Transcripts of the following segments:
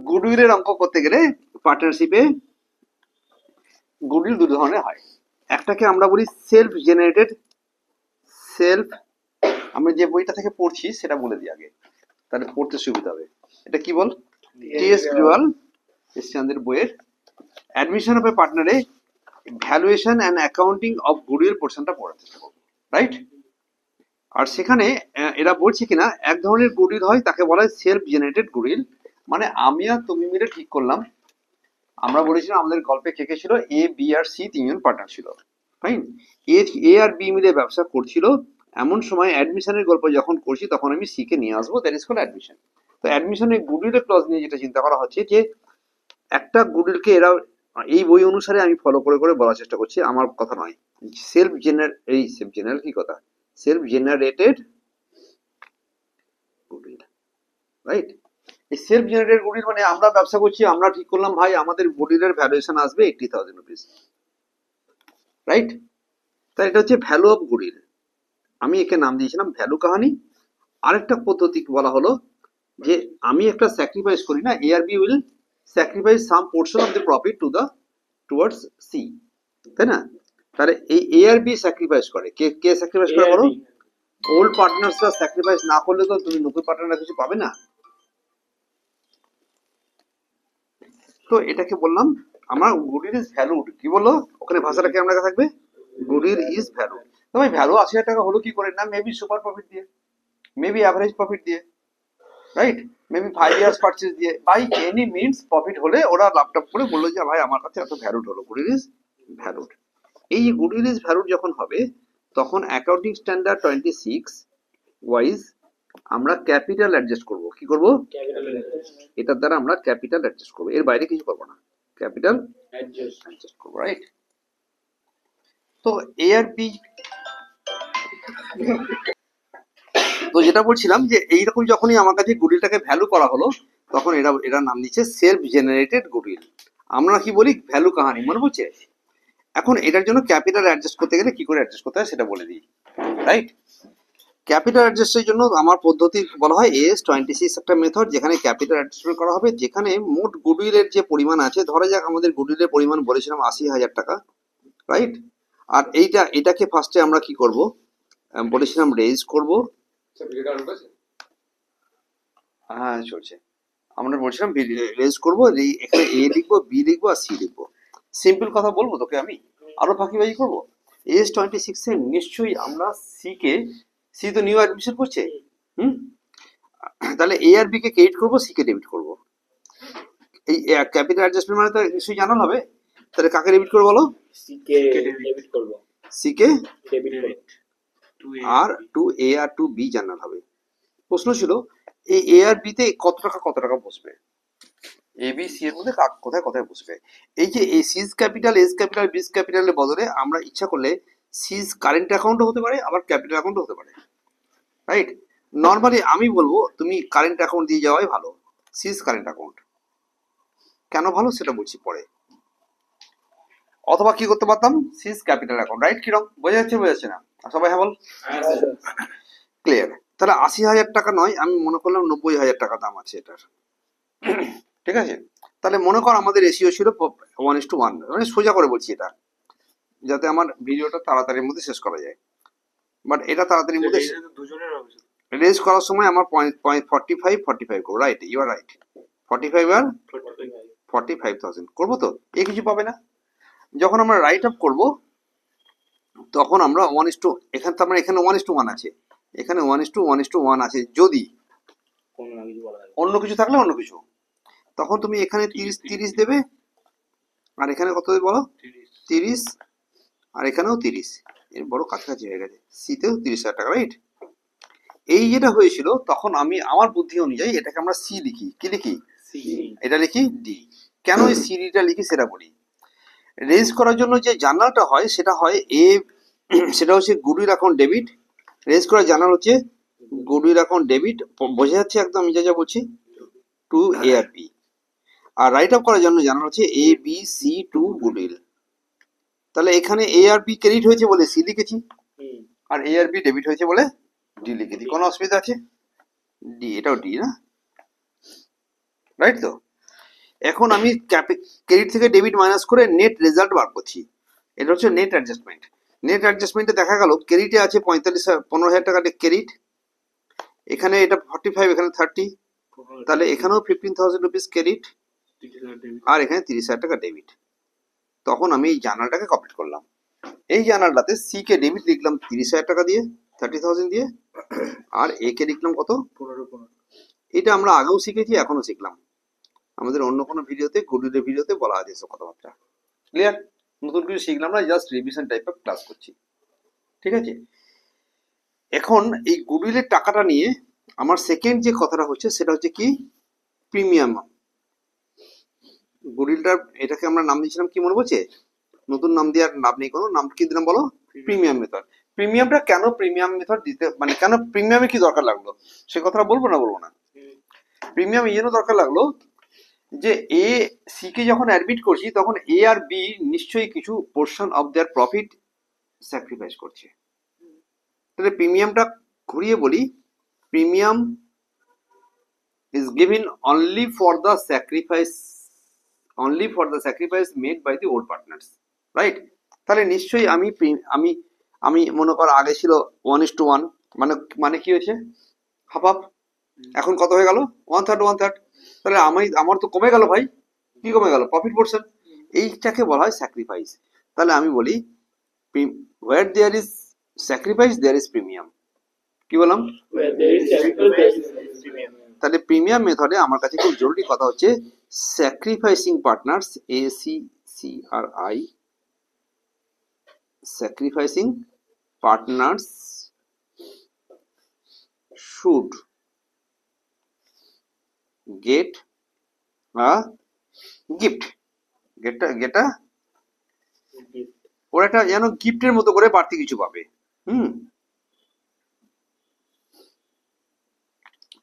গুডউইলের অঙ্ক করতে গেলে পার্টনারশিপে গুডউইল দু ধরনের হয়। একটাকে আমরা বলি সেলফ জেনারেটেড। সেলফ, আমরা যে বইটা থেকে পড়ছি সেটা বলে দিই আগে, তাহলে পড়তে সুবিধা হবে। এটা কি বল? টিএস গ্রিওয়াল এসচান্দের বইয়ের অ্যাডমিশন অফ এ পার্টনারে valuation and accounting of goodwill পোর্শনটা পড়ার চেষ্টা করবো, রাইট? আর সেখানে এরা বলছে কিনা এক ধরনের গুডউইল হয় তাকে বলা হয় সেলফ জেনারেটেড গুডউইল। মানে আমি আর তুমি মিলে ঠিক করলাম, আমরা বলেছিলাম আমাদের গল্পে কে কে ছিল, এ বি আর সি তিনজন পার্টনার ছিল, ফাইন। এ আর বি মিলে ব্যবসা করছিল, এমন সময় অ্যাডমিশনের গল্প যখন করছি তখন আমি সি কে নিয়ে আসবো, দ্যাট ইজ কল্ড অ্যাডমিশন। তো অ্যাডমিশনের গুডউইলের ক্লজ নিয়ে যেটা চিন্তা করা হচ্ছে যে একটা গুডউইলকে এরা এই বই অনুসারে আমি ফলো করে করে বলার চেষ্টা করছি, আমার কথা নয়। সেলফ জেনারেল কি কথা, সেলফ জেনারেটেড গুডউইল, রাইট? এই সেলফ জেনারেটেড গুডউইল মানে আমরা ব্যবসা করছি, আমরা ঠিক করলাম ভাই আমাদের গুডউইলের ভ্যালুয়েশন আসবে 80,000 রুপিস, রাইট? তাই এটা হচ্ছে ভ্যালু অফ গুডউইল। আমি একে নাম দিয়েছিলাম ভ্যালু কাহানি। আরেকটা পদ্ধতি বলা হলো যে আমি একটা স্যাক্রিফাইস করি না, এ আর B will sacrifice some portion of the profit towards C, তাই না? তাহলে এই এ আর বি স্যাক্রিফাইস করে, কে স্যাক্রিফাইস করে বলো? ওল্ড পার্টনার্সরা স্যাক্রিফাইস না করলে তো তুমি নতুন পার্টনাররা কিছু পাবে না। তো এটাকে বললাম আমার গুডউইল ইজ ভ্যালুড। কি বললো ওখানে ভাষাটা কেমন লেখা থাকবে? Goodwill is valued. তো ভাই ভ্যালু 80,000 টাকা হলো কি করে? না মেবি সুপার প্রফিট দিয়ে, মেবি অ্যাভারেজ প্রফিট দিয়ে, রাইট? মেবি 5 ইয়ার্স পারচেজ দিয়ে, বাই এনি মিনস প্রফিট হলে ওরা ল্যাপটপ করে বললো যে ভাই আমার কাছে এত ভ্যালুড হলো, গুডউইল ইজ ভ্যালুড। এই যে গুডউইল ইজ ভ্যালুড যখন হবে তখন অ্যাকাউন্টিং স্ট্যান্ডার্ড 26 ওয়াইজ আমরা ক্যাপিটাল অ্যাডজাস্ট করব। কি করব? এটার দ্বারা আমরা ক্যাপিটাল অ্যাডজাস্ট করব, এর বাইরে কিছু করবো না, ক্যাপিটাল অ্যাডজাস্ট করবো, রাইট? তো এ আর বি, তো যেটা বলছিলাম যে এইরকম যখনই আমার কাছে গুডউইলটাকে ভ্যালু করা হলো তখন এরা নাম দিচ্ছে সেলফ জেনারেটেড গুডউইল। আমরা কি বলি? ভ্যালু কাহানি, মনে পড়ছে? এখন এটার জন্য ক্যাপিটাল অ্যাডজাস্ট করতে গেলে কি করে অ্যাডজাস্ট করতে হয় সেটা বলে দিই, রাইট? ক্যাপিটাল অ্যাডজাস্টের জন্য আমার পদ্ধতি বলা হয় AS26 একটা মেথড, যেখানে ক্যাপিটাল অ্যাডজাস্টমেন্ট করা হবে, যেখানে মোট গুডউইলের যে পরিমাণ আছে, ধরা যাক আমাদের গুডউইলের পরিমাণ বলেছিলাম 80,000 টাকা, রাইট? আর এটাকে ফার্স্টে আমরা কি করব বলেছিলাম, রেজ করব। হ্যাঁ চলছে, আমরা বলছিলাম রেজ করবো, এখানে এ লিখবো, বি লিখবো আর সি লিখবো। সিম্পল কথা বলবো তোকে আমি, আরো ফাঁকিবাজি করবো? AS26 এ নিশ্চয়ই আমরা সি তো নিউ অ্যাডমিশন করছে, তাহলে এ আর বি কে ক্রেডিট করবো, সি কে ডেবিট করবো। এই ক্যাপিটাল অ্যাডজাস্টমেন্ট মানে তো নিশ্চয়ই জানানো হবে, তাহলে কাকে ডেবিট করবো বলো? সি কে ডেবিট করব, C K debit R two A R two B জানানো হবে। প্রশ্ন ছিল এই এ আর বি তে কত টাকা বসবে, এ বি সি এর মধ্যে কোথায় কোথায় বসবে। এই যে এই সিজ ক্যাপিটাল, এস ক্যাপিটাল, বিস ক্যাপিটালের বদলে আমরা ইচ্ছা করলে সিজ কারেন্ট অ্যাকাউন্টও হতে পারে, আবার ক্যাপিটাল অ্যাকাউন্টও হতে পারে, রাইট? নর্মালি আমি বলবো তুমি কারেন্ট অ্যাকাউন্ট দিয়ে যাওয়াই ভালো, সিজ কারেন্ট অ্যাকাউন্ট। কেন ভালো সেটা বলছি পরে। অথবা কি করতে পারতাম, সিজ ক্যাপিটাল অ্যাকাউন্ট, রাইট? কিরকম বোঝা যাচ্ছে না সবাই? হ্যাঁ বল, ক্লিয়ার? তাহলে 80,000 টাকা নয়, আমি মনে করলাম 90,000 টাকা দাম আছে এটার, ঠিক আছে? তাহলে মনে কর আমাদের রেশিও ছিল 1:1, মানে সোজা করে বলছি এটা যাতে আমার ভিডিওটা তাড়াতাড়ির মধ্যে শেষ করা যায়। বাট এটা তাড়াতাড়ির মধ্যে রেজ করার সময় আমার 45 করবো, রাইট? ইউ আর রাইট, 45 আর 45,000 করবো। তো এ কিছু পাবে না। যখন আমরা রাইট আপ করবো তখন আমরা 1:, এখানে তো আমরা এখানে 1:1 আছে, এখানে 1:1 আছে, যদি অন্য কিছু থাকলে অন্য কিছু, তখন তুমি এখানে 30 দেবে, আর এখানে কত দেবে বলো? 30, আর এখানেও 30, এর বড় কাছাকাছি হয়ে গেছে, সিতেও 30,000 টাকা, রাইট? এই যেটা হয়েছিল তখন আমি আমার বুদ্ধি অনুযায়ী এটাকে আমরা সি লিখি। কি লিখি? এটা লিখি ডি। কেন এই সিডিটা লিখি সেটা বলি। রেজ করার জন্য যে জার্নালটা হয় সেটা হয় সেটা হচ্ছে গুডউইল অ্যাকাউন্ট ডেবিট। রেজ করার জার্নাল হচ্ছে গুডউইল অ্যাকাউন্ট ডেবিট, বোঝা যাচ্ছে একদম আমি যা বলছি, টু এ আর বি। আর রাইট আপ করার জন্য জার্নাল হচ্ছে A B C two goodwill. তাহলে এখানে এ আর বি ক্রেডিট হয়েছে বলে সি লিখেছি, আর এ আর বি ডেবিট হয়েছে বলে ডি লিখেছি। কোনো অসুবিধা আছে? ডি, এটাও ডি না, রাইট? তো এখন আমি ক্রেডিট থেকে ডেবিট মাইনাস করে নেট রেজাল্ট বার করছি। এটা হচ্ছে নেট অ্যাডজাস্টমেন্ট। নেট অ্যাডজাস্টমেন্টে দেখা গেল ক্রেডিটে আছে 15,000 টাকা ক্রেডিট, এখানে এটা 45, এখানে 30, তাহলে এখানেও 15,000 রুপিস ক্রেডিট, আর এখানে 30,000 টাকা ডেবিট। তখন আমি এই জার্নালটাকে কমপ্লিট করলাম। এই জার্নালটাতে সি কে ডেবিট লিখলাম 30,000 টাকা দিয়ে, 30,000 দিয়ে, আর এ কে লিখলাম কত, 15। এটা আমরা আগেও শিখেছি, এখনো শিখলাম। আমাদের অন্য কোনো ভিডিওতে, গুডউইলের ভিডিওতে বলা আছে এসব কথাবার্তা। ক্লিয়ার? নতুন কিছু শিখলাম না, just revision type of class করছি। ঠিক আছে? এখন এই গুডউইলের টাকাটা নিয়ে আমার সেকেন্ড যে কথাটা হচ্ছে সেটা হচ্ছে কি, প্রিমিয়াম। গুডউইলটার এটাকে আমরা নাম দিয়েছিলাম কি মনে পড়ছে? নতুন নাম দেওয়ার লাভ নেই কোনো, নাম কি দিলাম বলো? Premium method. প্রিমিয়ামটা কেন প্রিমিয়াম মেথড দিতে, মানে কেন প্রিমিয়ামে কি দরকার লাগলো সে কথাটা বলবো না? প্রিমিয়াম এই জন্য দরকার লাগলো যে এ সি কে যখন অ্যাডমিট করছি তখন এ আর বি নিশ্চয়ই কিছু portion of their profit sacrifice করছে। তাহলে প্রিমিয়ামটা ঘুরিয়ে বলি, premium is given only for the sacrifice made by the old partners, right? তাহলে নিশ্চয়ই আমি মনে কর আগে ছিল 1:1, মানে কি হয়েছে, হাফ হাফ। এখন কত হয়ে গেল? 1/3। তাহলে আমার তো কমে গেল ভাই। কি কমে গেল? Profit portion. এইটাকে বলা হয় স্যাক্রিফাইস। তাহলে আমি বলি where there is sacrifice there is premium। কি বললাম? তাহলে প্রিমিয়াম মেথডে আমার কাছে খুব জরুরি কথা হচ্ছে sacrificing partners, ACCRI, sacrificing partners should get a gift. Get a, ওরা একটা যেন গিফটের মতো করে বাড়তি কিছু পাবে।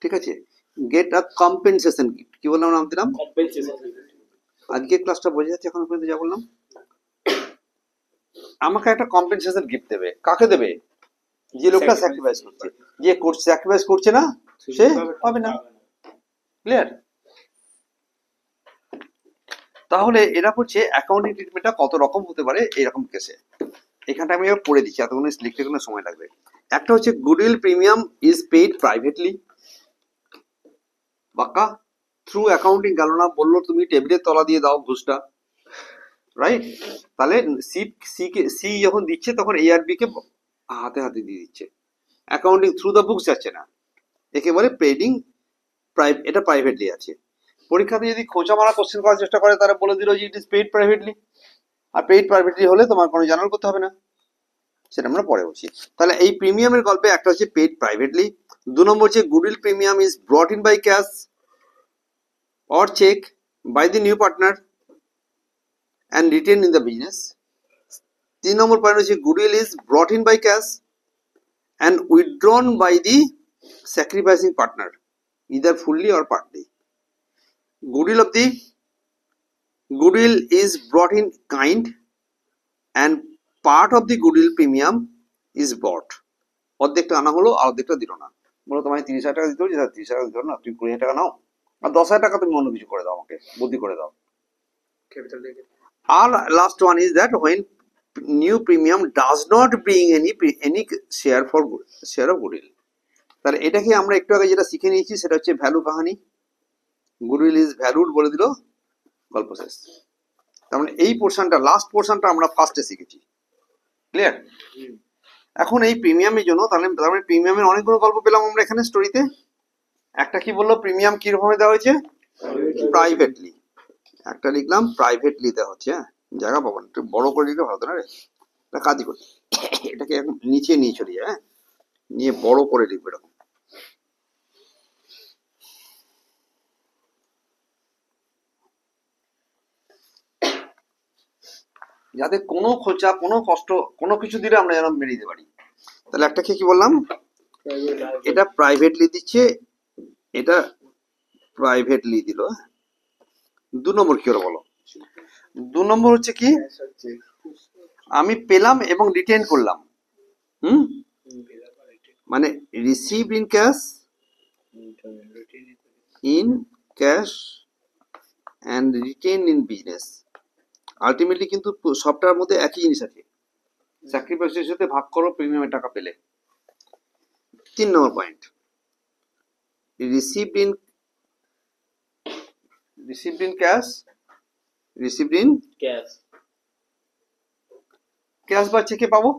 ঠিক আছে? Get a compensation gift. কি বললাম, নাম দিলাম কম্পেনসেশন। আজকে ক্লাসটা বোঝা যাচ্ছে এখন পর্যন্ত যা বললাম? আমাকে একটা কম্পেনসেশন গিফট দেবে। কাকে দেবে? যে লোকটা স্যাক্রিফাইস করছে। যে স্যাক্রিফাইস করছে না সে পাবে না। ক্লিয়ার? তাহলে এরা হচ্ছে অ্যাকাউন্টিং ট্রিটমেন্টটা কত রকম হতে পারে এরকম কেসে। এখানটা আমি পড়ে দিচ্ছি, এতক্ষণ লিখতে কোনো সময় লাগবে। একটা হচ্ছে goodwill premium is paid privately, বাক্কা থ্রু অ্যাকাউন্টিং। গেল না, বললো তুমি টেবিলের তলা দিয়ে দাও ঘুষটা, রাইট? তাহলে সি যখন দিচ্ছে তখন এ আর বি কে হাতে হাতে দিয়ে দিচ্ছে, অ্যাকাউন্টিং থ্রু দ্য বুকস যাচ্ছে না। একে বলে পেডিং, এটা প্রাইভেটলি আছে। পরীক্ষাতে যদি খোঁচা মারা কোশ্চেন করার চেষ্টা করে তারা বলে দিল যে ইট ইজ পেইড প্রাইভেটলি, আর পেইড প্রাইভেটলি হলে তোমার কোনো জার্নাল করতে হবে না, সেটা আমরা পরে বলছি। তাহলে এই প্রিমিয়ামের গল্পে একটা হচ্ছে পেইড প্রাইভেটলি, 2 নম্বর হচ্ছে goodwill premium is brought in by cash or check by the new partner and retained in the business. 3 number point is goodwill is brought in by cash and withdrawn by the sacrificing partner either fully or partly. Goodwill is brought in kind and part of the goodwill premium is bought. অর্ধেকটা আনা হলো আর অর্ধেকটা দিল না, বলো তোমায় 30,000 টাকা দিতে হচ্ছে, 30,000 টাকা দিতে না, তুমি 20,000 টাকা নাও আর 10,000 টাকা তুমি অন্য কিছু করে দাও, আমাকে বুদ্ধি করে দাও। আর last one is that when new premium does not bring any share of goodwill। তাহলে এটাকে আমরা একটু আগে যেটা শিখে নিয়েছি সেটা হচ্ছে ভ্যালু কাহানি। গুডউইল ইজ ভ্যালুড বলে দিল, গল্প শেষ। তার মানে এই পোর্শনটা, লাস্ট পোর্শনটা আমরা ফার্স্টে শিখেছি। ক্লিয়ার? এখন এই প্রিমিয়ামের জন্য তাহলে প্রিমিয়ামের অনেকগুলো গল্প পেলাম আমরা এখানে স্টোরিতে। একটা কি বললো, প্রিমিয়াম কি রকমে দেওয়া হয়েছে? প্রাইভেটলি। একটা লিখলাম প্রাইভেটলি দেওয়া হচ্ছে। হ্যাঁ, জায়গা পাবো না, একটু বড় করে লিখলে ভালো না রে, কাজই করি। এটাকে এখন নিচে নিয়ে চলে যায়, নিয়ে বড় করে লিখবে এরকম। যাতে কোনো খোঁচা, কোনো কষ্ট, কোনো কিছু দিলে আমরা যেন মেরে দিতে পারি। তাহলে একটা কি বললাম, এটা প্রাইভেটলি দিচ্ছে, এটা প্রাইভেটলি দিল। 2 নম্বর কি হলো বলো? 2 নম্বর হচ্ছে কি, আমি পেলাম এবং রিটেন করলাম। মানে receive in cash and written in business. Ultimately কিন্তু সবটার মধ্যে একই জিনিস আছে, স্যাক্রিফাইস রেশিওতে ভাগ করো প্রিমিয়ামের টাকা পেলে। 3 নম্বর point, received in cash, received in cash বা চেকে পাবো,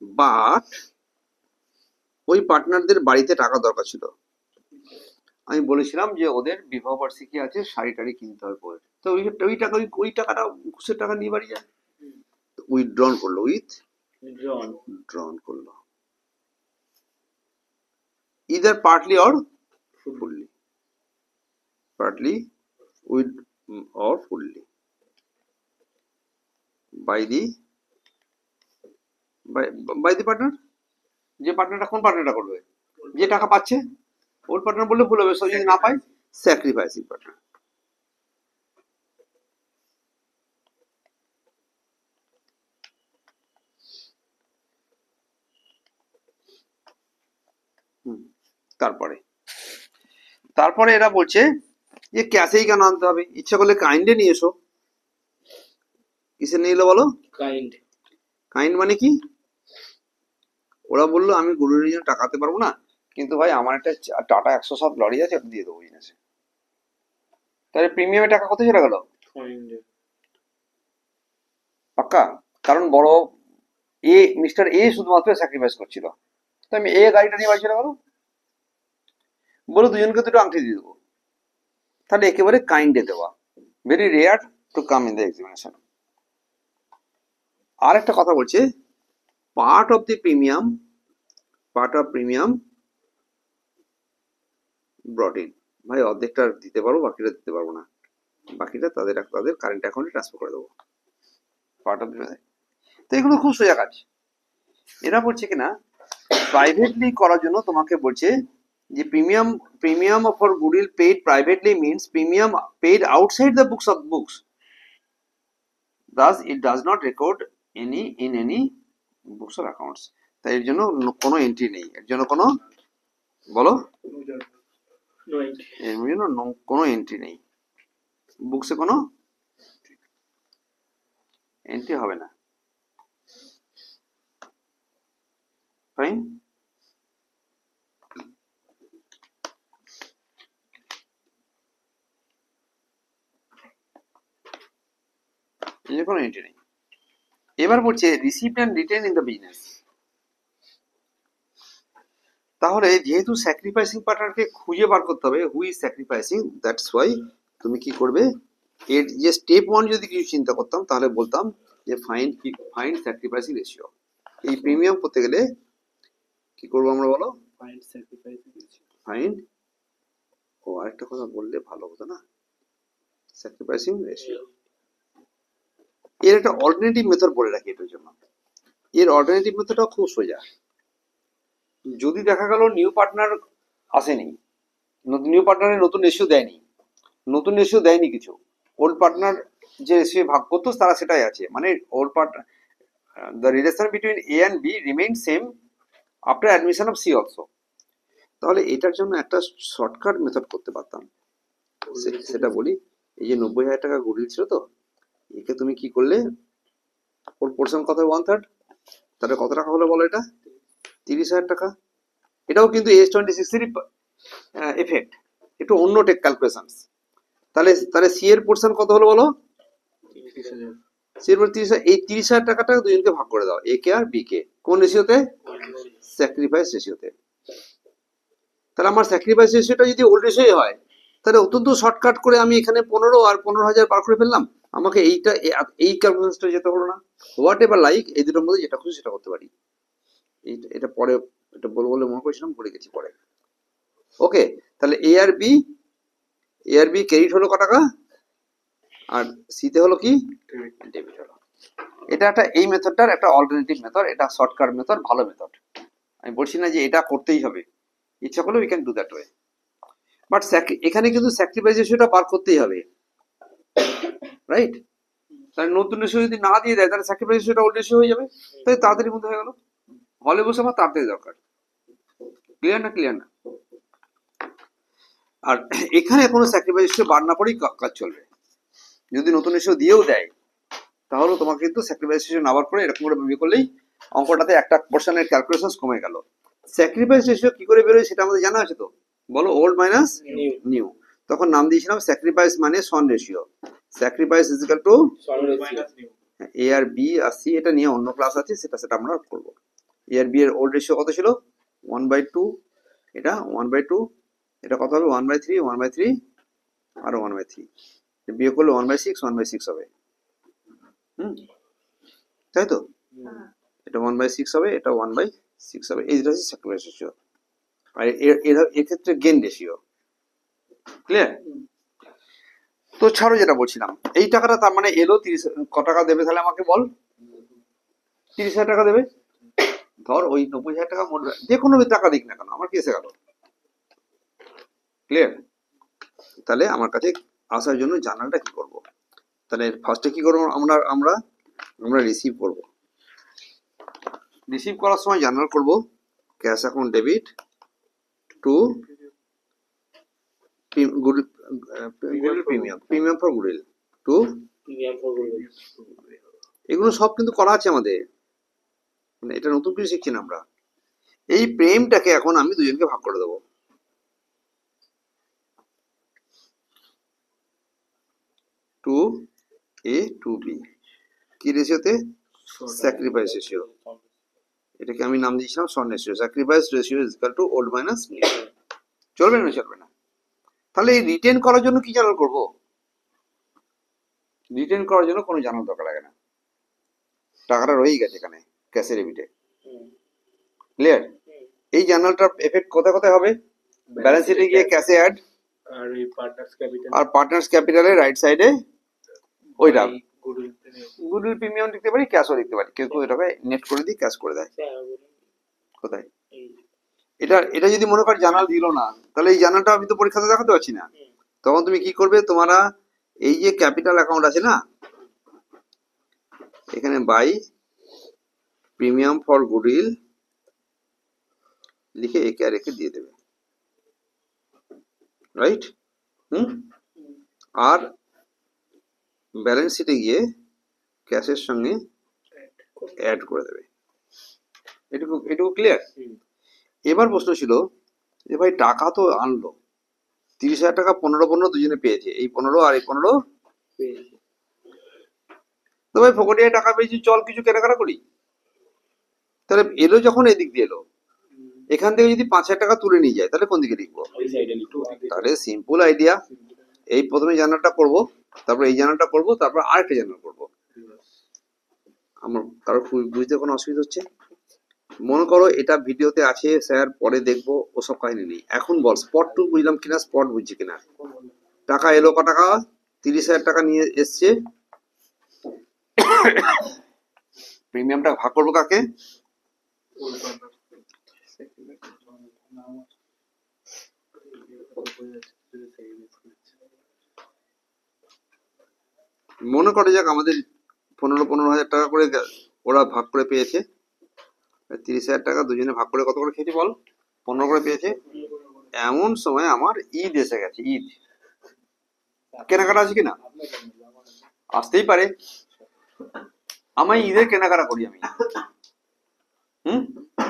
বাট ওই পার্টনারদের বাড়িতে টাকা দরকার ছিল। আমি বলেছিলাম যে ওদের বিবাহ বার্ষিকী আছে, শাড়ি টাড়ি কিনতে হবে পরে, তো ওই টাকাটা ঘুষের টাকা নিয়ে বাড়ি যায়, উইথড্রন করলো, উইথড্রন করলো, either partly or fully, partly with or fully by the partner. যে পার্টনারটা, কোন পার্টনারটা করবে, যে টাকা পাচ্ছে ওর পার্টনার বললে ভুল হবে, সব যদি না পায় স্যাক্রিফাইসিং পার্টনার। তারপরে এরা বলছে যে ক্যাশেই কেন আনতে হবে, ইচ্ছা করলে কাইন্ডে নিয়ে এসো। কিসে নিয়ে এলো বলো? কাইন্ড মানে কি? ওরা বললো আমি গুরুর জন্য টাকাতে পারবো না, কিন্তু ভাই আমার একটা টাটা 107 লরি আছে, ওটা দিয়ে দেবো বিজনেসে। তাহলে প্রিমিয়ামের টাকা কোথায় চলে গেল? পাক্কা? কারণ বড় মিস্টার এ শুধুমাত্র স্যাক্রিফাইস করছিল, তো আমি এ গাড়িটা নিয়ে বাড়ি চলে গেল, বলো দুজনকে দুটো আংটি দিয়ে দেবো, তাহলে একেবারে কাইন্ডে দেওয়া, very rare to come in the examination. আর একটা কথা বলছে, part of premium brought in. ভাই অর্ধেকটা দিতে পারবো, বাকিটা দিতে পারবো না, বাকিটা তাদের কারেন্ট অ্যাকাউন্টে ট্রান্সফার করে দেবো, পার্ট অফ। তো এগুলো খুব সোজা কাজ। এরা বলছে কিনা প্রাইভেটলি করার জন্য তোমাকে বলছে যে premium for goodwill paid privately means premium paid outside the books, thus it does not record in any books or accounts। তাই এর জন্য কোনো এন্ট্রি নেই, এর জন্য কোনো, বলো, এর জন্য কোনো এন্ট্রি নেই, বুকসে কোনো এন্ট্রি হবে না। ফাইন। কোনো এন্ট্রি নেই। এবার বলছে received and written in the business. তাহলে যেহেতু স্যাক্রিফাইসিং পার্টনারকে খুঁজে বার করতে হবে, who is sacrificing, that's why তুমি কি করবে, এর যে স্টেপ 1 যদি কিছু চিন্তা করতাম তাহলে বলতাম যে ফাইন্ড স্যাক্রিফাইসিং রেশিও। এই প্রিমিয়াম করতে গেলে কি করবো আমরা, বলো? ফাইন্ড, ও আরেকটা কথা বললে ভালো হতো না, স্যাক্রিফাইসিং রেশিও। এর একটা অল্টারনেটিভ মেথড বলে রাখি এটার জন্য। এর অল্টারনেটিভ মেথডটা খুব সোজা। যদি দেখা গেল নিউ পার্টনার আসেনি, নিউ পার্টনারের নতুন রেশিও দেয়নি কিছু, ওল্ড পার্টনার যে রেশিও ভাগ করতো তারা সেটাই আছে, মানে old partner, the relation between A and B remain same after admission of C also. তাহলে এটার জন্য একটা শর্টকাট মেথড করতে পারতাম, সেটা বলি। এই যে 90,000 টাকা গুডউইল ছিল, তো একে তুমি কি করলে, ওর পোর্শন কত, 1/3, তাহলে কত টাকা হলো বলো, এটা 30,000 টাকা। এটাও কিন্তু S26 এর এফেক্ট, একটু অন্য টেক ক্যালকুলেশন। তাহলে সি এর পোর্শন কত হলো বলো, সি এর 30,000। এই 30,000 টাকাটা দুজনকে ভাগ করে দাও, এ কে আর বি কে, কোন রেশিওতে? স্যাক্রিফাইস রেশিওতে। তাহলে আমার স্যাক্রিফাইস রেশিওটা যদি ওল্ড রেশিও হয়, তাহলে অত্যন্ত শর্টকাট করে আমি এখানে 15 আর 15,000 বার করে ফেললাম, আমাকে এই ক্যালকুলেশনটা যেতে হলো না। হোয়াট এভার লাইক, এই দুটোর মধ্যে যেটা খুশি সেটা করতে পারি। এটা পরে, এটা বলবো বলে মনে করেছিলাম, ভুলে গেছি পরে। ওকে, তাহলে এ আর বি ক্রেডিট হলো কত টাকা, আর সিতে হলো কি, ডেবিট হলো। এটা একটা, এই মেথডটার একটা অল্টারনেটিভ মেথড, এটা শর্টকাট মেথড, ভালো মেথড। আমি বলছি না যে এটা করতেই হবে, ইচ্ছা করলে we can do that way, but এখানে কিন্তু স্যাক্রিফাইস রেশিওটা বার করতেই হবে, রাইট? তাহলে নতুন রেশিও যদি না দিয়ে দেয়, তাহলে স্যাক্রিফাইস রেশিওটা ওল্ড রেশিও হয়ে যাবে, তাই তাড়াতাড়ি মধ্যে হয়ে গেল। হলে বসে আমার তাড়াতাড়ি দরকার, ক্লিয়ার না? আর এখানে কোনো স্যাক্রিফাইস রেশিও বার না করেই কাজ চলবে। যদি নতুন রেশিও দিয়েও দেয় তাহলে তোমাকে কিন্তু স্যাক্রিফাইস রেশিও না বার করে এরকম করে বিয়ে করলেই অঙ্কটাতে একটা পোর্শনের ক্যালকুলেশন কমে গেল। স্যাক্রিফাইস রেশিও কি করে বেরোয় সেটা আমাদের জানা আছে তো, বলো ওল্ড মাইনাস নিউ। তখন নাম দিয়েছিলাম স্যাক্রিফাইস মানে son ratio, sacrifice is equal to A আর বি আর সি। এটা নিয়ে অন্য ক্লাস আছে, সেটা আমরা করবো। এ আর বি এর ওল্ড রেশিও কত ছিল 1/2, এটা 1/2, এটা কত হবে 1/3, 1/3 আর 1/3, বিয়োগ করলে 1/6, 1/6 হবে। তাই তো, এটা 1/6 হবে, এটা 1/6 হবে। এইটা হচ্ছে স্যাক্রিফাইস রেশিও। আর এক্ষেত্রে গেন রেশিও। ক্লিয়ার? তো ছাড়ো, যেটা বলছিলাম, এই টাকাটা তার মানে এলো 30 ক টাকা দেবে তাহলে আমাকে বল? 30,000 টাকা দেবে। ধর ওই 90,000 টাকা মোট, যে কোনো টাকা দিক না কেন, আমার কি এসে গেল। ক্লিয়ার? তাহলে আমার কাছে আসার জন্য জার্নালটা কি করব? তাহলে ফার্স্টে কি করবো, আমরা আমরা আমরা রিসিভ করব। রিসিভ করার সময় জার্নাল করব cash account debit to goodwill premium for goodwill to. এগুলো সব কিন্তু করা আছে আমাদের, মানে এটা নতুন কিছু শিখছি না আমরা। এই প্রেমটাকে এখন আমি দুজনকে ভাগ করে দেবো। টু এ টু বি কি রেশিওতে? Sacrifice ratio. এটাকে আমি নাম দিয়েছিলাম son ratio. Sacrifice ratio is equal to old minus new. চলবে না? চলবে না। তাহলে এই রিটেন করার জন্য কি জার্নাল করব? রিটেন করার জন্য কোনো জার্নাল দরকার লাগে না, টাকাটা রয়েই গেছে এখানে ক্যাশের ডেবিটে। ক্লিয়ার? এই জার্নালটার এফেক্ট কোথায় কোথায় হবে? ব্যালেন্স শিটে গিয়ে ক্যাশে অ্যাড, আর পার্টনার্স ক্যাপিটালের রাইট সাইডে ওইটা গুডউইল প্রিমিয়াম লিখতে পারি, ক্যাশও লিখতে পারি। কেউ কেউ এটাকে নেট করে দিয়ে ক্যাশ করে দেয়। কোথায় এটা? এটা যদি মনে কর জার্নাল দিল না, তাহলে এই জার্নালটা আমি তো পরীক্ষাতে দেখাতে পারছি না। তখন তুমি কি করবে, তোমরা এই যে ক্যাপিটাল অ্যাকাউন্ট আছে না, এখানে বাই প্রিমিয়াম ফর গুডউইল লিখে একে আর একে দিয়ে দেবে। রাইট? আর ব্যালেন্স শিটে গিয়ে ক্যাশের সঙ্গে অ্যাড করে দেবে। এটুকু ক্লিয়ার? এবার প্রশ্ন ছিল যে ভাই টাকা তো আনলো 30,000 টাকা, 15 দুজনে পেয়েছে, এই 15 আর এই 15, তো ভাই ফোকটিয়া টাকা পেয়েছি, চল কিছু কেনাকাটা করি। তাহলে এলো যখন এদিক দিয়ে এলো, এখান থেকে যদি 5,000 টাকা তুলে নিয়ে যায় তাহলে কোন দিকে লিখবো? তাহলে সিম্পল আইডিয়া, এই প্রথমে জার্নালটা করব, তারপর এই জার্নালটা করব, তারপর আরেকটা জার্নাল করব। আমার কারো বুঝতে কোনো অসুবিধা হচ্ছে? মনে করো এটা ভিডিওতে আছে স্যার, পরে দেখবো, ওসব কাহিনী নেই। এখন বল স্পট টু বুঝলাম কিনা, স্পট বুঝছি কিনা। টাকা এলো ক টাকা? 30,000 টাকা নিয়ে এসছে। প্রিমিয়ামটা ভাগ করবো কাকে? মনে করে যাক আমাদের 15,000 টাকা করে ওরা ভাগ করে পেয়েছে। 30,000 টাকা দুজনে ভাগ করে কত করে খেয়েছে বল? 15 করে পেয়েছে। এমন সময় আমার ঈদ এসে গেছে, ঈদ কেনাকাটা আছে কিনা? আসতেই পারে। আমি ঈদের কেনাকাটা করি আমি,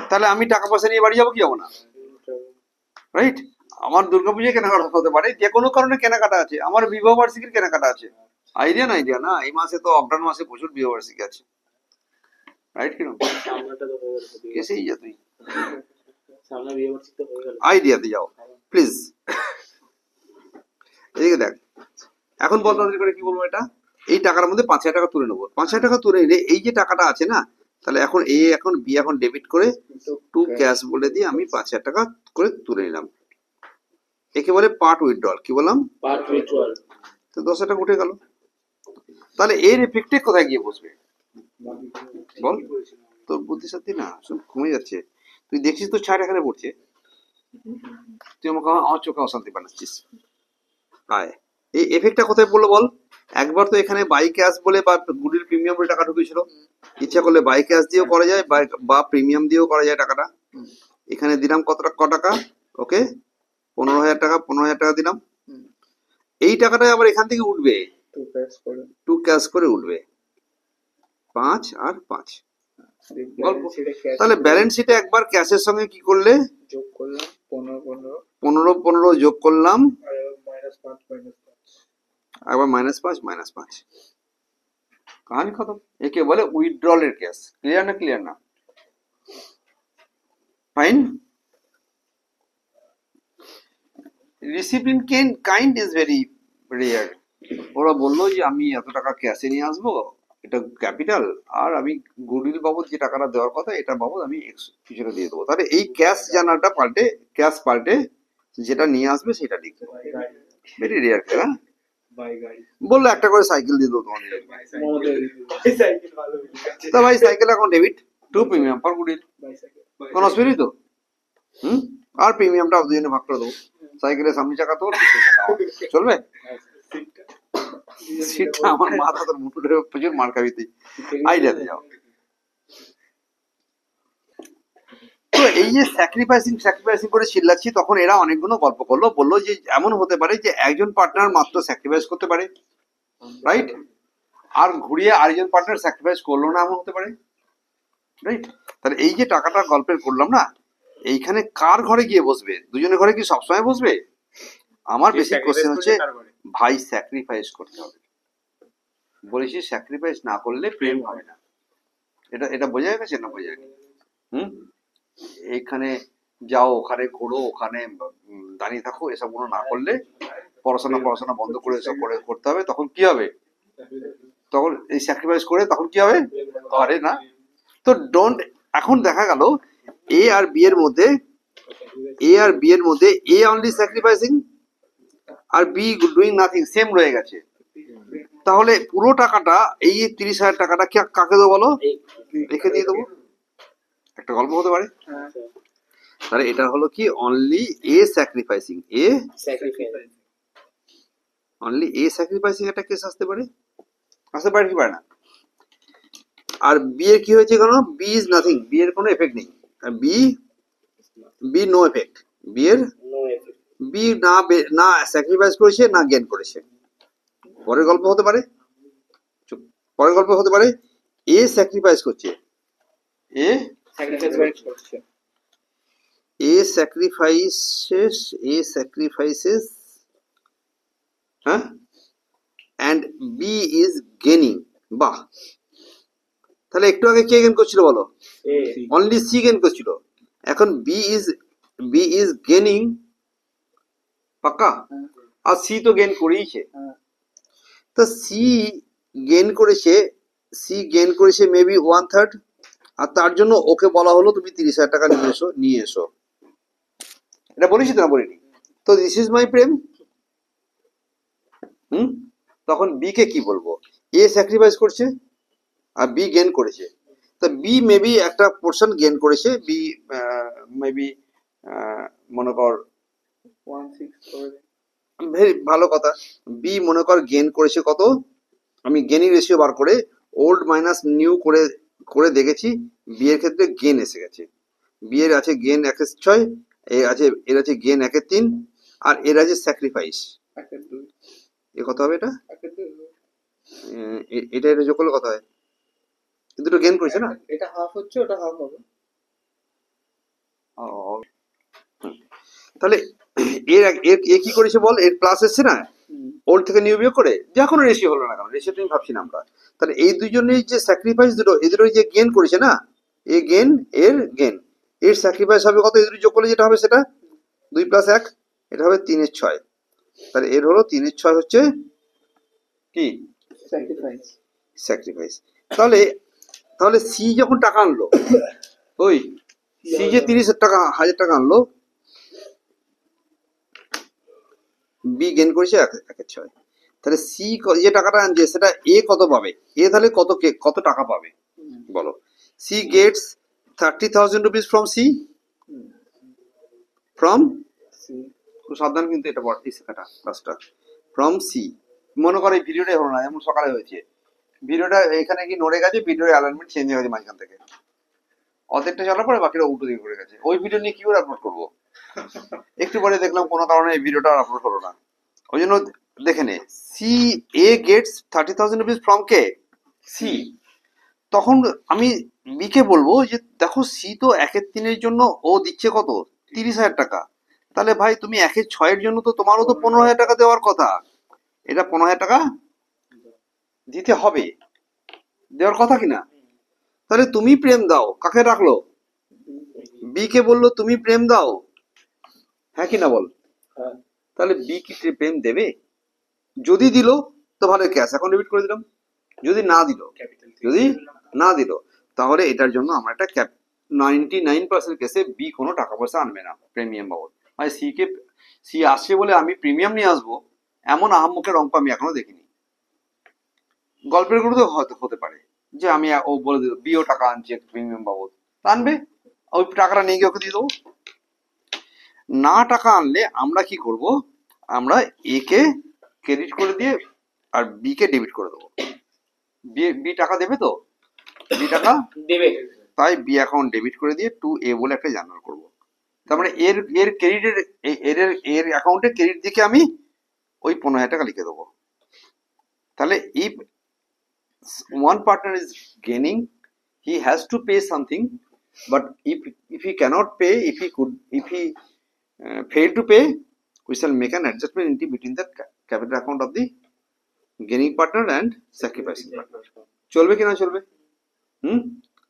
তাহলে আমি টাকা পয়সা নিয়ে বাড়ি যাবো কি যাবো না? রাইট? আমার দুর্গাপূজায় কেনাকাটা হতে পারে, যে কোনো কারণে কেনাকাটা আছে, আমার বিবাহ বার্ষিকীর কেনাকাটা আছে। আইডিয়া না, এই মাসে তো অপডাউন মাসে প্রচুর বিবাহ বার্ষিকী আছে। রাইট? কিরকম কেসেই যা তুই আইডিয়াতে যাও প্লিজ। এদিকে দেখ, এখন বল তাদের করে কি বলবো, এটা এই টাকার মধ্যে 5,000 টাকা তুলে নেবো। 5,000 টাকা তুলে নিলে এই যে টাকাটা আছে না, তাহলে এখন এ এখন বি এখন ডেবিট করে টু ক্যাশ বলে দিয়ে আমি 5,000 টাকা করে তুলে নিলাম। একে বলে পার্ট উইথড্রল। কি বললাম? Part withdrawal. তো 10,000 টাকা উঠে গেল। তাহলে এর এফেক্টে কোথায় গিয়ে বসবে বল? তোর বুদ্ধি সত্যি না, সব কমে যাচ্ছে। তুই দেখছিস তো ছাড় এখানে পড়ছে, তুই আমাকে আমার চোখে অশান্তি বানাচ্ছিস। আয়, এই এফেক্টটা কোথায় পড়লো বল? একবার তো এখানে বাই ক্যাশ বলে বা গুডউইল প্রিমিয়াম বলে টাকা ঢুকেছিল। ইচ্ছা করলে বাই ক্যাশ দিয়েও করা যায় বা প্রিমিয়াম দিয়েও করা যায় টাকাটা। এখানে দিলাম ক টাকা, ওকে, 15,000 টাকা 15,000 টাকা দিলাম। এই টাকাটা আবার এখান থেকে উঠবে, টু ক্যাশ করে উঠবে 5 আর 5 গল্প। তাহলে ব্যালেন্স শিটে একবার ক্যাশের সঙ্গে কি করলে যোগ করলাম 15 যোগ করলাম, -5 একবার -5 কাহানি খতম। একে বলে উইথড্রলের কেস। ক্লিয়ার না? ক্লিয়ার না? Fine. Receiving kind is very rare. ওরা বললো যে আমি এত টাকা ক্যাশে নিয়ে আসবো, এটা ক্যাপিটাল, আর আমি গুডউইল বাবদ যে টাকাটা দেওয়ার কথা এটা বাবদ আমি কিছুটা দিয়ে দেবো। তাহলে এই ক্যাশ জার্নালটা পাল্টে ক্যাশ পাল্টে যেটা নিয়ে আসবে সেটা লিখতে হবে। Very rare. হ্যাঁ, বললো একটা করে সাইকেল দিয়ে দেবো তোমাদের। তা ভাই সাইকেল এখন ডেবিট, 2 প্রিমিয়াম ফর গুডউইল, কোনো অসুবিধা নেই তো? আর প্রিমিয়ামটা দুজনে ভাগ করে দেবো। সাইকেলের সামনে চাকা তোর, চলবে? সেটা আমার মাথা তোর মুটুরে প্রচুর মার খাবি তুই, আইডিয়াতে যাও। তো এই যে স্যাক্রিফাইসিং করে চিল্লাচ্ছি, তখন এরা অনেকগুলো গল্প করলো, বললো যে এমন হতে পারে যে একজন পার্টনার মাত্র স্যাক্রিফাইস করতে পারে, রাইট? আর ঘুরিয়ে আরেকজন পার্টনার স্যাক্রিফাইস করলো না, এমন হতে পারে, রাইট? তাহলে এই যে টাকাটা গল্পের করলাম না, এইখানে কার ঘরে গিয়ে বসবে? দুজনের ঘরে কি সবসময় বসবে? আমার বেসিক কোশ্চেন হচ্ছে ভাই স্যাক্রিফাইস করতে হবে। বলেছি স্যাক্রিফাইস না করলে প্রেম হবে না। এটা বোঝা গেছে না? বোঝা গেছে? এইখানে যাও, ওখানে ঘোরো, ওখানে দাঁড়িয়ে থাকো, এসব গুলো না করলে, পড়াশোনা বন্ধ করে এসব করে করতে হবে, তখন কি হবে? তখন এই স্যাক্রিফাইস করে তখন কি হবে? আরে না। তো ডোন্ট, এখন দেখা গেল এ আর বি এর মধ্যে এ অনলি স্যাক্রিফাইসিং আর বি ডুইং নাথিং, সেম রয়ে গেছে। তাহলে পুরো টাকাটা, এই 30,000 টাকাটা কাকে দেবো বলো? রেখে দিয়ে দেবো। একটা গল্প হতে পারে। তাহলে এটা হলো কি only a sacrificing, only a sacrificing একটা কেস আসতে পারে কি পারে না? আর বি এর কি হয়েছে? কেন? বি ইজ নাথিং, বি এর কোনো এফেক্ট নেই, বি নো এফেক্ট, বি না স্যাক্রিফাইস করেছে না গেন করেছে। পরের গল্প হতে পারে, এ স্যাক্রিফাইস করছে, এ sacrifices, হ্যাঁ, and B is gaining। বাহ, তাহলে একটু আগে কে গেন করছিল বলো? অনলি সি গেন করছিল। এখন বি ইজ গেনিং, পাক্কা? আর সি তো গেন করেইছে। তো সি গেন করেছে মেবি 1/3, আর তার জন্য ওকে বলা হলো তুমি 30,000 টাকা নিয়ে এসো। এটা বলেছি তো না? বলিনি তো? দিস ইজ মাই প্রেম। তখন বি কে কি বলবো? এ স্যাক্রিফাইস করছে আর বি গেন করেছে। তো বি মেবি একটা পোর্শন গেন করেছে, বি মেবি মনে কর 1/6 ভেরি ভালো কথা, বি মনে কর গেন করেছে কত? আমি গেনিং রেশিও বার করে ওল্ড মাইনাস নিউ করে দেখেছি, বি এর ক্ষেত্রে গেন এসে গেছে। বি এর আছে গেন 1/6, এর আছে গেন 1/3, আর এর আছে স্যাক্রিফাইস 1/2। এ কত হবে? এটা যোগ করলে কত হয়? দুটো গেন করেছে না? এটা হাফ হচ্ছে, ওটা হাফ হবে। তাহলে এর কি করেছে বল? এর প্লাস এসছে না, ওল্ড থেকে নিউ বিয়োগ করে, যা কোনো রেশিও হলো না কেন, রেশিও তুমি ভাবছি না আমরা। তাহলে এই দুজনের যে স্যাক্রিফাইস দুটো, এদের যে গেন করেছে না, এ গেন এর স্যাক্রিফাইস হবে কত? এদের যোগ করলে যেটা হবে সেটা 2 + 1, এটা হবে 3/6। তাহলে এর হলো 3/6 হচ্ছে কি? স্যাক্রিফাইস। তাহলে সি যখন টাকা আনলো, ওই সি যে 30,000 টাকা আনলো, বি গেন করেছে 1/6। তাহলে সি যে টাকাটা আনছে সেটা এ কত পাবে? এ তাহলে কত টাকা পাবে বলো? C gets 30,000 rupees from C, খুব সাবধান কিন্তু এটা এই শেখাটা ক্লাসটা। ফ্রম সি, মনে করো এই ভিডিওটাই হলো না, এমন সকালে হয়েছে, ভিডিওটা এখানে কি নড়ে গেছে, ভিডিওর অ্যালাইনমেন্ট চেঞ্জ হয়ে গেছে মাঝখান থেকে, অর্ধেকটা চলার পরে বাকিটা উল্টো দিকে করে গেছে। ওই ভিডিও নিয়ে কি করে আপলোড করবো? একটু পরে দেখলাম কোনো কারণে এই ভিডিওটা আপলোড হলো না, ওই জন্য দেখে নে। C A gets 30,000 rupees from কে সি। তখন আমি বি কে বলবো যে দেখো সি তো 1/3 জন্য ও দিচ্ছে কত 30,000 টাকা, তাহলে ভাই তুমি 1/6 জন্য তো তোমারও তো 15,000 টাকা দেওয়ার কথা, এটা 15,000 টাকা দিতে হবে, দেওয়ার কথা কিনা। তাহলে তুমি প্রেম দাও, কাকে রাখলো, বি কে বললো তুমি প্রেম দাও, হ্যাঁ কি না বল। হ্যাঁ। তাহলে বি কি প্রেম দেবে? যদি দিল তো ভালো, ক্যাশ অ্যাকাউন্ট ডেবিট করে দিলাম। যদি না দিল, যদি না দিল তাহলে এটার জন্য আমরা একটা 99% কেসে বি কোনো টাকা পয়সা আনবে না প্রিমিয়াম বাবদ। মানে সি আসছে বলে আমি প্রিমিয়াম নিয়ে আসবো এমন আহাম্মকের অঙ্ক আমি এখনো দেখিনি। গল্পের গুরুতে হয়তো হতে পারে যে আমি ও বলে দিল বিও টাকা আনছে প্রিমিয়াম বাবদ, তা আনবে, ওই টাকাটা নিয়ে গিয়ে ওকে দিয়ে দেবো। না টাকা আনলে আমরা কি করব, আমরা এ কে ক্রেডিট করে দিয়ে আর বি কে ডেবিট করে দেবো। বি টাকা দেবে তো, বি টাকা দেবে। তাই বি অ্যাকাউন্ট ডেবিট করে দিয়ে টু এ বলে একটা জার্নাল করবো। তার মানে এর ক্রেডিটের এর অ্যাকাউন্টে ক্রেডিট দিকে আমি ওই 15,000 টাকা লিখে দেবো। তাহলে if one partner is gaining, he has to pay something, but if he cannot pay, if he fail to pay, we shall make an adjustment in between the capital account of the gaining partner and sacrificing partner. চলবে কি না চলবে?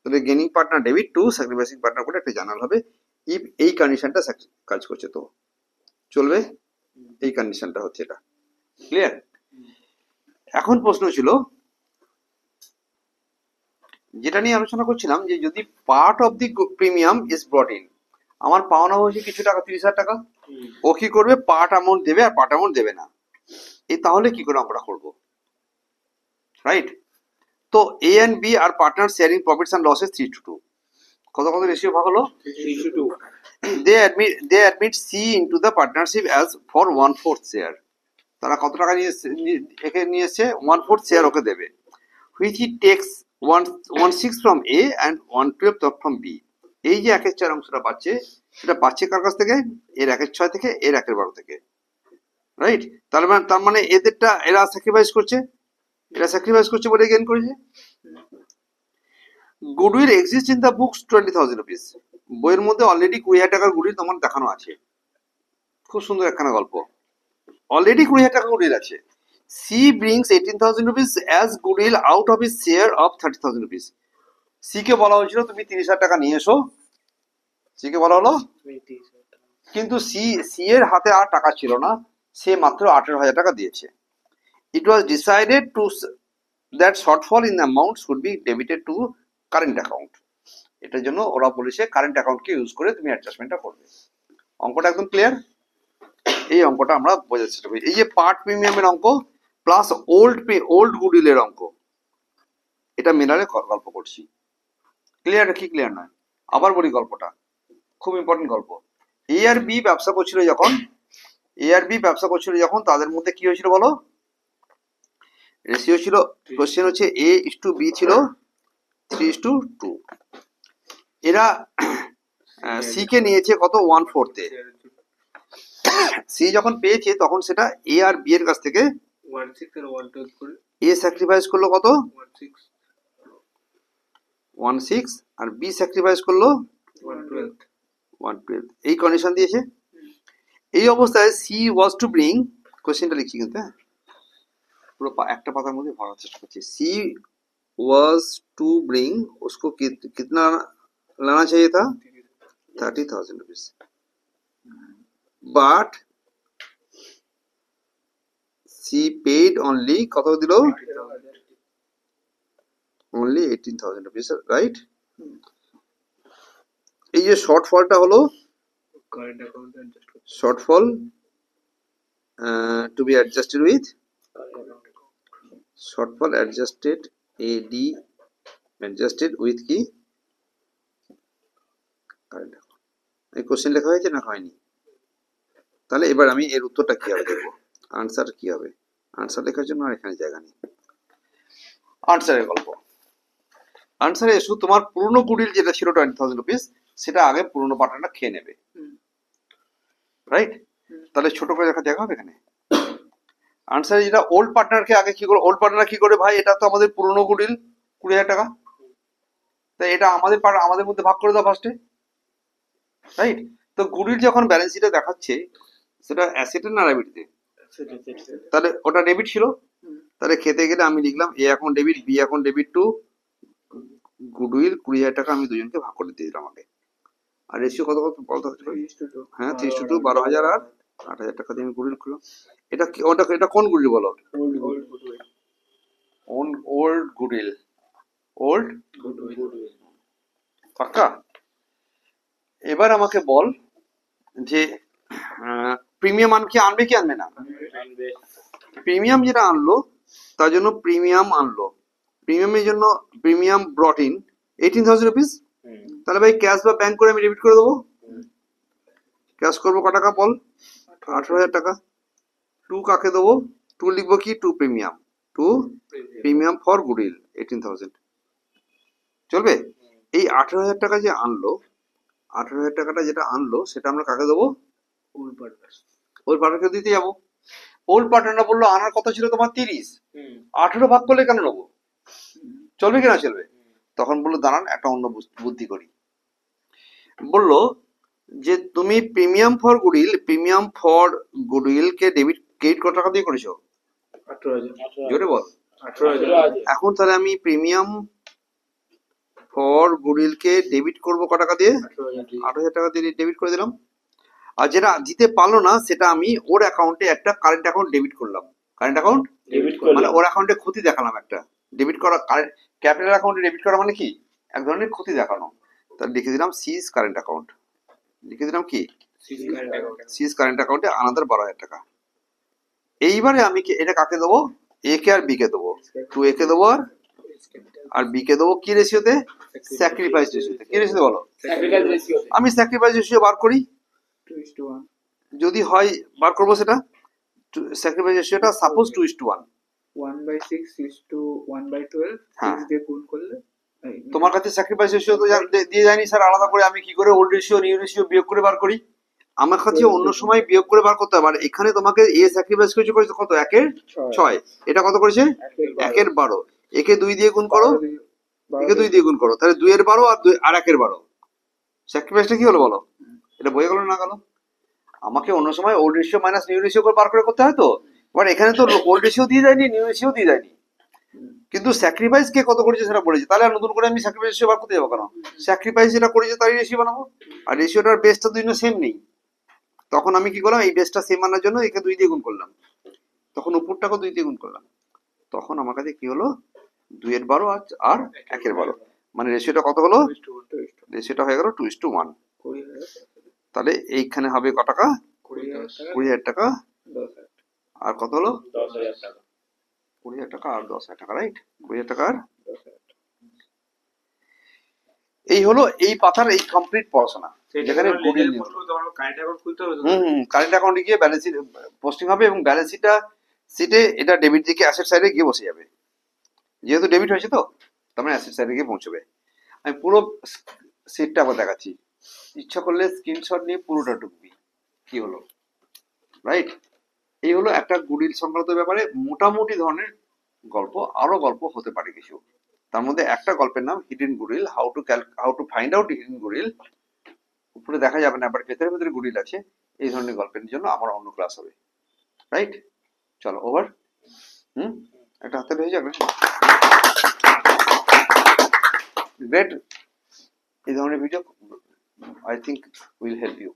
তাহলে gaining partner debit two sacrificing partner করে একটা journal হবে, if এই কন্ডিশনটা কাজ করছে তো চলবে, এই কন্ডিশনটা হচ্ছে এটা। ক্লিয়ার? এখন প্রশ্ন ছিল যেটা নিয়ে আলোচনা করছিলাম যে যদি part of the premium is brought in, আমার পাওনা হয়েছে কিছু টাকা 30,000 টাকা, ও কি করবে পার্ট অ্যামাউন্ট দেবে আর পার্ট অ্যামাউন্ট দেবে না, এই তাহলে কি করে আমরা করবো, রাইট? তো A and B are partner sharing profits and losses 3:2, কত কত রেশিও ভাগ হলো 3:2। they admit C into the partnership as for 1/4 share, তারা কত টাকা নিয়ে একে নিয়ে এসছে 1/4 শেয়ার ওকে দেবে, which he takes 1/6 from A and 1/12 from B। এই যে 1/4 অংশটা পাচ্ছে সেটা পাচ্ছে কার কাছ থেকে, এর 1/6 থেকে, এর 1/12 থেকে, রাইট? তার মানে এদেরটা এরা স্যাক্রিফাইস করছে, এরা স্যাক্রিফাইস করছে বলে গেইন করেছে। Goodwill exist in the books 20,000 rupees, বইয়ের মধ্যে অলরেডি 20,000 টাকার গুডউইল তোমার দেখানো আছে, খুব সুন্দর একখানা গল্প, অলরেডি 20,000 টাকা গুডউইল আছে। C brings 18,000 rupees as goodwill out of his share of 30,000 rupees. C কে বলা হয়েছিল তুমি 30,000 টাকা নিয়ে এসো, সি কে বলা হলো, কিন্তু সি এর হাতে আর টাকা ছিল না, সে মাত্র 18,000 টাকা দিয়েছে। It was decided to that shortfall in amount should be debited to current account, এটার জন্য ওরা বলেছে কারেন্ট অ্যাকাউন্টকে ইউজ করে তুমি অ্যাডজাস্টমেন্টটা করবে। অঙ্কটা একদম ক্লিয়ার? এই অঙ্কটা আমরা বোঝার চেষ্টা করি। এই যে পার্ট প্রিমিয়ামের অঙ্ক প্লাস ওল্ড গুডউইলের অঙ্ক, এটা মেলারে গল্প করছি। ক্লিয়ার কি ক্লিয়ার নয়? আবার বলি গল্পটা, খুব ইম্পর্টেন্ট গল্প। এ আর বি ব্যবসা করছিল যখন তাদের মধ্যে কি হয়েছিল বলো, রেশিও ছিল, কোশ্চেন হচ্ছে এ ইস টু বি ছিল 3:2। এরা সি কে নিয়েছে কত 1/4 এ, সি যখন পেয়েছে তখন সেটা এ আর বি এর কাছ থেকে 1/6 আর 1/12 করে এ স্যাক্রিফাইস করলো কত 1/6 1/6 আর বি স্যাক্রিফাইস করলো 1/12, এই কন্ডিশন দিয়েছে। এই অবস্থায় সি ওয়াজ টু ব্রিং, কোশ্চেনটা লিখছি কিন্তু হ্যাঁ পুরো একটা পাতার মধ্যে ভরার চেষ্টা করছি। सी was to bring, उसको कितना लाना चाहिए था 30,000 rupees, but she paid only কত দিল only 18,000 rupees, রাইট? এই যে শর্টফলটা হলো কারেন্ট অ্যাকাউন্টে অ্যাডজাস্ট করতে shortfall to be adjusted with shortfall adjusted এডি অ্যাডজাস্টেড উইথ কি কারেন্ট অ্যাকাউন্ট। এই কোশ্চেন লেখা হয়েছে না হয়নি? তাহলে এবার আমি এর উত্তরটা কি হবে দেখবো, আনসার কি হবে। আনসার লেখার জন্য আর এখানে জায়গা নেই। আনসারের গল্প, আনসারে এসো তোমার পুরনো গুডউইল যেটা ছিল 20,000 রুপিস, সেটা আগে পুরনো পার্টনারটা খেয়ে নেবে। রাইট? তাহলে ছোট করে দেখা হবে এখানে। আনসার যেটা ওল্ড পার্টনারকে আগে কি করে, ওল্ড পার্টনার কি করে ভাই, এটা তো আমাদের পুরনো গুডউইল 20,000 টাকা, তাই এটা আমাদের মধ্যে ভাগ করে দাও ফার্স্টে, রাইট? তো গুডউইল যখন ব্যালেন্স শিটে দেখাচ্ছে সেটা অ্যাসেটে না লায়াবিলিটিতে? তাহলে ওটা ডেবিট ছিল, তাহলে খেতে গেলে আমি লিখলাম A account debit, B account debit to goodwill 20,000 টাকা আমি দুজনকে ভাগ করে দিয়ে দিলাম আগে। আর রেশিও কত কত বলতে হচ্ছে? হ্যাঁ 3:2, 12,000 আর 8,000 টাকা দিয়ে আমি গুডউইল খুললাম। এটা কি, এটা কোন গুডউইল বলো? ওল্ড গুডউইল, ওল্ড পাক্কা? এবার আমাকে বল যে প্রিমিয়াম কি আনবে কি আনবে না? প্রিমিয়াম যেটা আনলো তার জন্য প্রিমিয়াম আনলো, প্রিমিয়ামের জন্য প্রিমিয়াম ব্রট ইন 18,000 রুপিস। তাহলে ভাই ক্যাশ বা ব্যাংক করে আমি ডেবিট করে দেবো। ক্যাশ করবো কত টাকা বল? 18,000 টাকা। টু কাকে দেবো? টু লিখবো কি? To premium, to premium for goodwill 18,000। চলবে? এই 18,000 টাকা যে আনলো, 18,000 টাকাটা যেটা আনলো সেটা আমরা কাকে দেবো? ওই পার্টনারকে দিতে যাবো। ওল্ড পার্টনাররা বললো আনার কথা ছিল তোমার 30, 18 ভাগ করলে কেন নেবো? চলবে কিনা? চলবে। তখন বললো দাঁড়ান একটা অন্য বুদ্ধি করি। বললো যে তুমি premium for goodwill K debit credit কত টাকা দিয়ে করেছো? 18,000। জোরে বল। 18,000। এখন তাহলে আমি premium for goodwill K debit করবো কত টাকা দিয়ে? 8,000 টাকা দিয়ে ডেবিট করে দিলাম। আর যেটা দিতে পারলো না সেটা আমি ওর অ্যাকাউন্টে একটা কারেন্ট অ্যাকাউন্ট ডেবিট করলাম। কারেন্ট অ্যাকাউন্ট মানে ওর অ্যাকাউন্টে ক্ষতি দেখালাম একটা। ডেবিট করা, ক্যাপিটাল অ্যাকাউন্টে ডেবিট করা মানে কি? এক ধরনের ক্ষতি দেখানো। তাহলে লিখে দিলাম সিজ কারেন্ট অ্যাকাউন্ট। লিখে দিলাম কি? সিজ কারেন্ট অ্যাকাউন্টে আনাদার 12,000 টাকা। এইবারে আমি এটা কাকে দেবো? এ কে আর বি কে দেবো। টু এ কে দেবো আর বি কে দেবো কি রেশিওতে? স্যাক্রিফাইস রেশিওতে। কি রেশিওতে বলো? আমি স্যাক্রিফাইস রেশিও বার করি, 2:1। যদি হয় বার করবো সেটা। স্যাক্রিফাইস রেশিওটা সাপোজ 2:1। 1/6 is to 1/12। হ্যাঁ। 6 দিয়ে গুণ করলে তোমার কাছে স্যাক্রিফাইস রেশিও তো দিয়ে যায়নি স্যার, আলাদা করে আমি কি করে ওল্ড রেশিও নিউ রেশিও বিয়োগ করে বার করি? আমার কাছে অন্য সময় বিয়োগ করে বার করতে হবে। আর এখানে তোমাকে এ স্যাক্রিফাইস করেছে কত? 1/6। এটা কত করেছে? 1/12। একে 2 দিয়ে গুণ করো, একে 2 দিয়ে গুণ করো, তাহলে 2/12 আর 1/12। স্যাক্রিফাইসটা কি হলো বলো? এটা বয়ে গেল না গেল? আমাকে অন্য সময় old ratio minus new ratio করে বার করে করতে হয় তো। এবার এখানে তো ওল্ড রেশিও দিয়ে যায়নি, নিউ রেশিও দিয়ে যায়নি, কিন্তু স্যাক্রিফাইস কে কত করেছে সেটা বলেছে। তাহলে আর নতুন করে আমি স্যাক্রিফাইস রেশিও বার করতে যাবো কেন? স্যাক্রিফাইস যেটা করেছে তারই রেশিও বানাবো। আর রেশিওটার বেসটা দুই সেম নেই, তখন আমি কি করলাম? এই বেসটা সেম আনার জন্য একে 2 দিয়ে গুণ করলাম, তখন উপরটাকে 2 দিয়ে গুণ করলাম, তখন আমার কাছে কি হলো? 2/12 আর 1/12। মানে রেশিওটা কত হলো? রেশিওটা হয়ে গেল 2:1। তাহলে এইখানে হবে কত টাকা? 20,000 টাকা। আর কত হলো? 20,000 টাকা আর 10,000 টাকা, রাইট? 20,000 টাকা আর 10,000। এই হলো এই পাতার এই কমপ্লিট পড়াশোনা, যেখানে গুডউইল নিয়ে কারেন্ট অ্যাকাউন্ট খুলতে হবে। কারেন্ট অ্যাকাউন্টে গিয়ে ব্যালেন্স শিট পোস্টিং হবে এবং ব্যালেন্স শিটে এটা ডেবিট দিকে অ্যাসেট সাইডে গিয়ে বসে যাবে। যেহেতু ডেবিট হয়েছে তো তার মানে অ্যাসেট সাইডে গিয়ে পৌঁছবে। আমি পুরো শিটটা আবার দেখাচ্ছি, ইচ্ছা করলে স্ক্রিনশট নিয়ে পুরোটা ঢুকবি। কি হলো, রাইট? এই হলো একটা গুডউইল সংক্রান্ত ব্যাপারে মোটামুটি ধরনের গল্প। আরো গল্প হতে পারে কিছু, তার মধ্যে একটা গল্পের নাম hidden goodwill, how to find out hidden goodwill. উপরে দেখা যাবে না, বাট ভেতরে ভেতরে গুডউইল আছে। এই ধরনের গল্পের জন্য আমার অন্য ক্লাস হবে, রাইট? চলো ওভার। একটা হাতে ভেজে যাবে। গ্রেট। এই ধরনের video I think will help you.